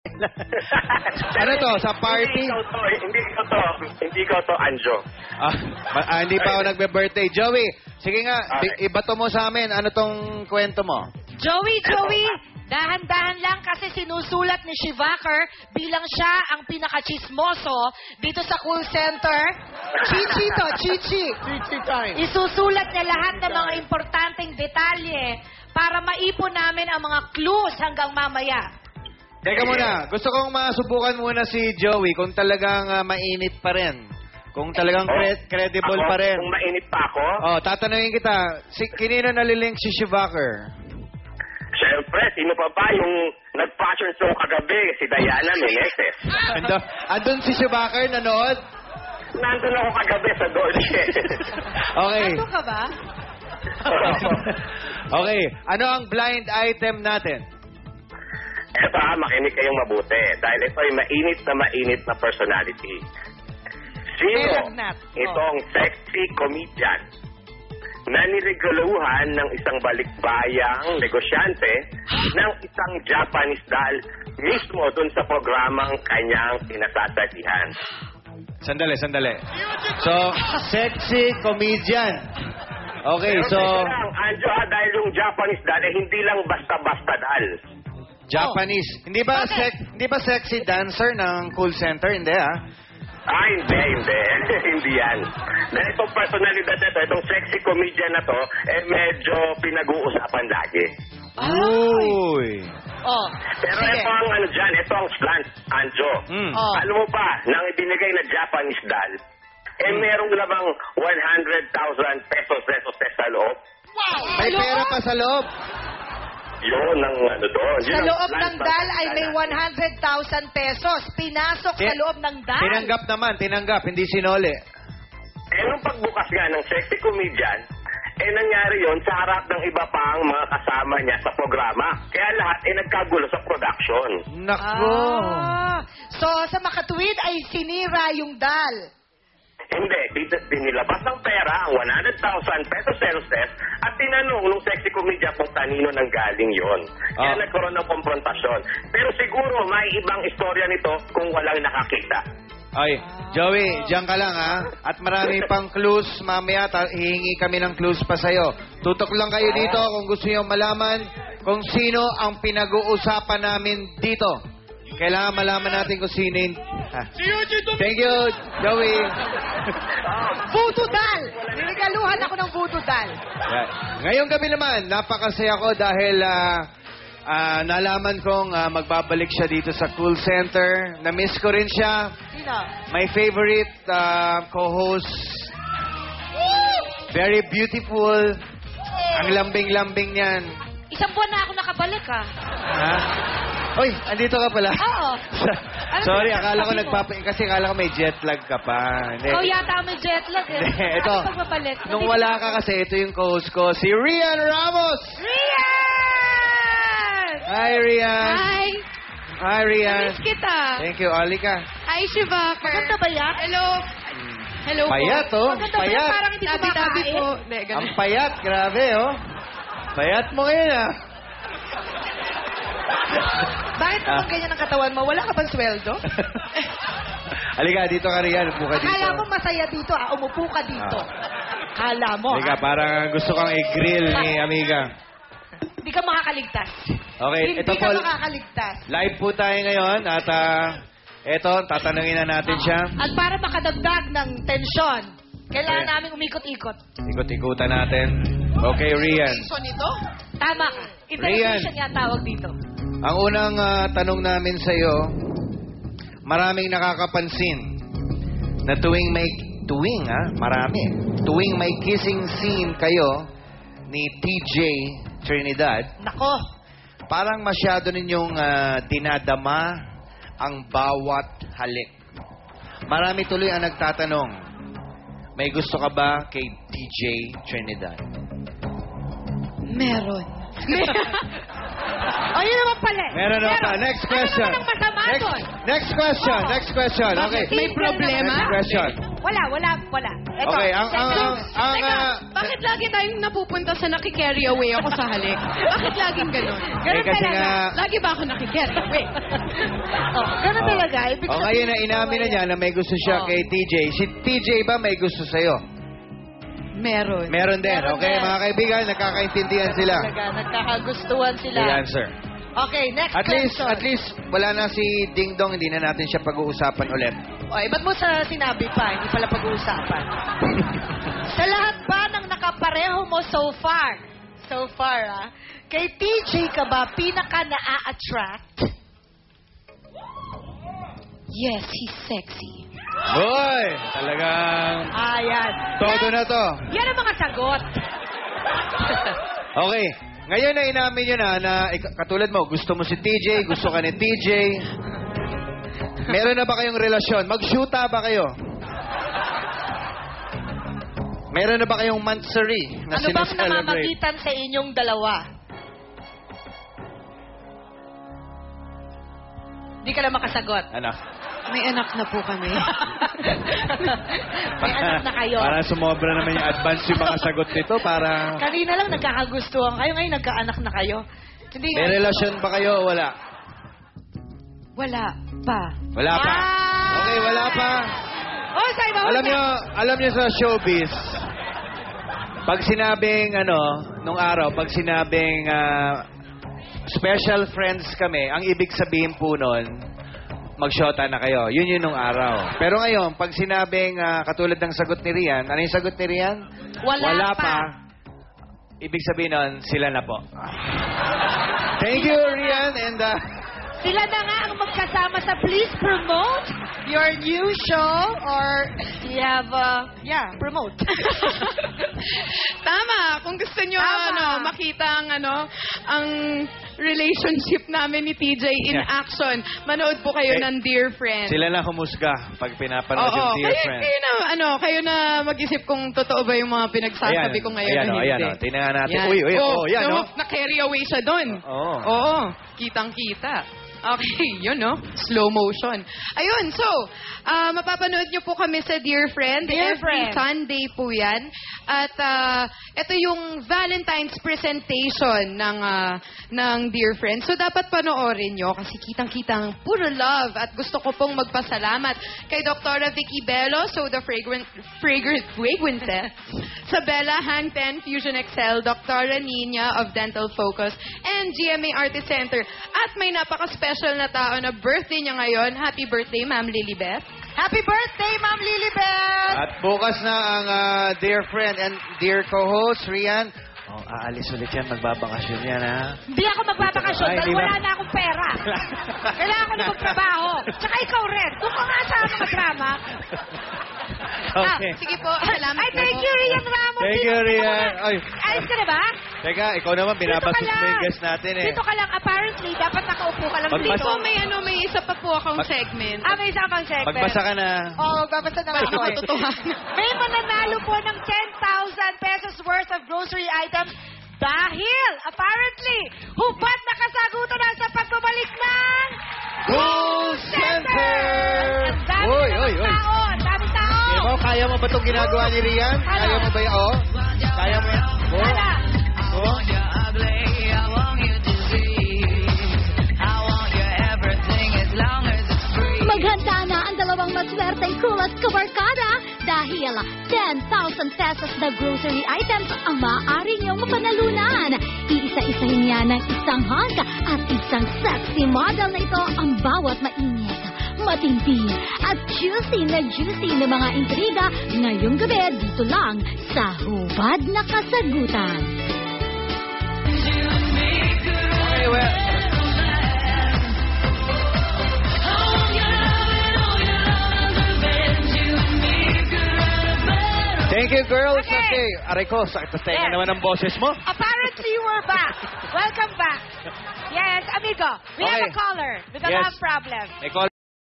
Ano to, sa party? Hindi ko to, Anjo. Hindi pa ako nagbe-birthday. Joey, sige nga, Okay. ibato mo sa amin. Ano tong kwento mo? Joey, dahan-dahan lang kasi sinusulat ni Shivaker bilang siya ang pinaka-chismoso dito sa call center. Chichi to, Chichi. Chichi time. Isusulat niya lahat ng mga importanteng detalye para maipon namin ang mga clues hanggang mamaya. Teka muna, gusto kong masubukan muna si Joey kung talagang mainit pa rin. Kung talagang credible Ako, pa rin. Kung mainit pa ako, Tatanungin kita, kinino nalilink si Shivaker? syempre, sino pa ba yung nag-fashion show kagabi? Si Diana Meneses. Andun si Shivaker nanood? Nandun ako kagabi sa Dolce. Okay. Ano ka ba? Okay, ano ang blind item natin? Eto makinig kayong mabuti. Dahil ito ay mainit na personality. Sino Melagnat. itong sexy comedian na niregaluhan ng isang balikbayang negosyante ng isang Japanese doll mismo dun sa programang kanyang pinasasalihan? Sandali. So, sexy comedian. Okay, Pero so... teka lang, Anjo, dahil yung Japanese doll, hindi lang basta-basta doll. Japanese. Hindi ba sexy dancer ng call center? Hindi, Hindi. Hindi yan. Dahil itong personalidad na ito, itong sexy comedian na to, medyo pinag-uusapan lagi. Uy. Pero sige. ito ang dyan, ito ang slant, Anjo. Alam mo ba, nang ibinigay na Japanese doll, merong lamang 100,000 pesos sa loob. May pera pa sa loob. Yun ang doon. Sa loob ng dal ay may 100,000 pesos. Pinasok sa loob ng dal. Tinanggap, hindi sinole. Nung pagbukas nga ng sexy comedian, nangyari yon sa harap ng iba pang mga kasama niya sa programa. Kaya lahat nagkagulo sa production. Nako. So, sa makatuwid ay sinira yung dal. Hindi, dinilabas ng pera ang 100,000 pesos sales at tinanong nung sexy comedian kung kanino nang galing yon. Kaya nagkaroon ng konfrontasyon. Pero siguro may ibang istorya nito kung walang nakakita. Ay, Joey, diyan ka lang At marami pang clues. Mamaya, hihingi kami ng clues pa sa'yo. Tutok lang kayo dito kung gusto niyo malaman kung sino ang pinag-uusapan namin dito. Kailangan malaman natin kung sino yung... Thank you, Joey. Voodoo dal! Niregaluhan ako ng voodoo dal. Yeah. Ngayong gabi naman, napakasaya ko dahil nalaman kong magbabalik siya dito sa call center. Na-miss ko rin siya. Sino? My favorite co-host. Very beautiful. Ang lambing-lambing niyan. Isang buwan na ako nakabalik, Ha? Uy, andito ka pala. Oo. Sorry, akala ko kasi akala ko may jet lag ka pa. Hindi. Ikaw yata may jet lag Ito, Ano pagpapalit? nung wala ka kasi, ito yung co-host ko, si Rian Ramos! Rian! Hi, Rian! Hi, Rian! Miss kita. Thank you, Alika. Hi, Shivaker. Maganda ba yan? Hello Payat, po. oh. Maganda ba yan? Payat. Parang hindi ko makain. Ang payat, grabe, oh. Payat mo ngayon, Bakit naman ganyan ang katawan mo? Wala ka bang sweldo? Halika, dito ka, Rian. Upo ka dito. Akala mo masaya dito, umupo ka dito. Akala mo, Halika, parang gusto kang i-grill ni Amiga. Hindi ka makakaligtas. Okay, Hindi ito ka po. makakaligtas. Live po tayo ngayon at ito, tatanungin na natin siya. At para makadagdag ng tensyon, kailangan namin umikot-ikot. Ikot-ikutan natin. Okay, Rian. Tama ka. Interrogation nga tawag dito. Ang unang tanong namin sa iyo, maraming nakakapansin na tuwing may kissing scene kayo ni TJ Trinidad, Nako. parang masyado ninyong dinadama ang bawat halik. Marami tuloy ang nagtatanong, may gusto ka ba kay TJ Trinidad? Meron. O, yun naman pala. Meron naman pa. Next question. Ano naman ang masama doon? Next question. Oo. Next question. Okay. May problema? Next question. Wala. Ito. Okay, Teka, bakit lagi tayong napupunta sa nakikarry away ako sa halik? Bakit laging ganun? Ganun kasi talaga. nga, Lagi ba ako nakikarry away? Ganun talaga. Ibig ngayon na inamin na niya na may gusto siya kay TJ. Si TJ ba may gusto sa'yo? Meron. Meron din. Meron Okay, din. mga kaibigan, nagkakaintindihan sila. Talaga, nagkakagustuhan sila. The answer. Okay, next At question. least, wala na si Ding Dong, hindi na natin siya pag-uusapan ulit. Oy, ba't mo sa sinabi pa? Hindi pala pag-uusapan. Sa lahat ba ng nakapareho mo so far, kay TJ ka ba pinaka na-attract? Yes, he's sexy. Hoy! Talagang Ayan. todo na to. Yan ang mga sagot. Okay. Ngayon na inamin nyo na katulad mo, gusto mo si TJ, gusto ka ni TJ. Meron na ba kayong relasyon? Mag-shoota ba kayo? Meron na ba kayong monthsary na Ano bang sineselebrate? namamagitan sa inyong dalawa? Di ka lang makasagot. Ano? May anak na po kami. May anak na kayo. Para sumobra naman yung advance yung mga sagot nito para... Kanina lang nagkakagustuhan kayo, ngayon nagkaanak na kayo. Hindi May relasyon ba kayo o wala? Wala pa. Wala pa. Okay, wala pa. Oh, sa'yo ba? Alam niyo sa showbiz, pag sinabing nung araw, pag sinabing special friends kami, ang ibig sabihin po nun, mag-shota na kayo. Yun nung araw. Pero ngayon, pag sinabing katulad ng sagot ni Rian, ano yung sagot ni Rian? Wala pa. Ibig sabihin nun, sila na po. Thank you, Rian. And Sila na nga ang magkasama sa Please Promote your new show or you have, promote. Tama. Kung gusto nyo Tama. makita ang relationship namin ni TJ in action, manood po kayo ng Dear Friend. sila na humusga pag pinapanood yung Dear Friend. Kayo na mag-isip kung totoo ba yung mga pinagsasabi ko ngayon o hindi. Ayan. Tingnan nga natin. Yan. Uy, yan, no, na-carry away siya doon. Oo, kitang-kita. Okay, yun, no? Slow motion. Ayun, so, mapapanood nyo po kami sa Dear Friend. Dear Every Friend. Sunday po yan. At ito yung Valentine's presentation ng Dear Friend. So, dapat panoorin nyo kasi kitang-kitang puro love. At gusto ko pong magpasalamat kay Dr. Vicky Bello, so the fragrant fragrances. Sa Bella Hang 10 Fusion Excel, Dr. Nina of Dental Focus, and GMA Artist Center. At may napaka-special na tao na birthday niya ngayon. Happy birthday, Ma'am Lilibeth. Happy birthday, Ma'am Lilibeth! At bukas na ang dear friend and dear co-host, Rian. Aalis ulit yan. Magbabakasyon yan, ha? Hindi ako magbabakasyon Ay, dahil di ba? wala na akong pera. Kailangan ko na magtrabaho. Tsaka ikaw rin. Doon ka nga sa mga drama. Okay. Sige po, salamat Ay, thank po. you, Rian Ramos. Thank you, Rian. Ay. Ayos ka na ba? Teka, ikaw naman, binabasis mo yung guest natin, eh. Dito ka lang. Apparently, dapat nakaupo ka lang Magbasa- dito. May isa pa po akong segment. May isa pang segment. Magbasa ka na. Oo, magbabasa na nga Paano ako eh. matutuhanan? May mananalo po ng 10,000 pesos worth of grocery items dahil, apparently, hubad na kasagutan na sa pagbabalik ng Cool Center! Ang dami Oy, na oy, ng oy. tao! Ang dami tao! Kaya mo ba itong ginagawa ni Rian? Kaya mo ba yan? Kaya mo yan? Wala! Maghanda na ang dalawang maswerteng kulas kabarkada dahil 10,000 pesos na grocery items ang maaari niyong mapanalunan. Iisa-isahin niya ng isang hunk at isang sexy model na ito ang bawat mainit, matindi at juicy na mga intriga ngayong gabi dito lang sa Hubad na Kasagutan. Okay, well. Thank you, girls. Okay. Aray ko, sakit na Yes. naman ang boses mo. Apparently, we're back. Welcome back. Yes, amigo. We have Okay. a caller with a Yes. love problem. May call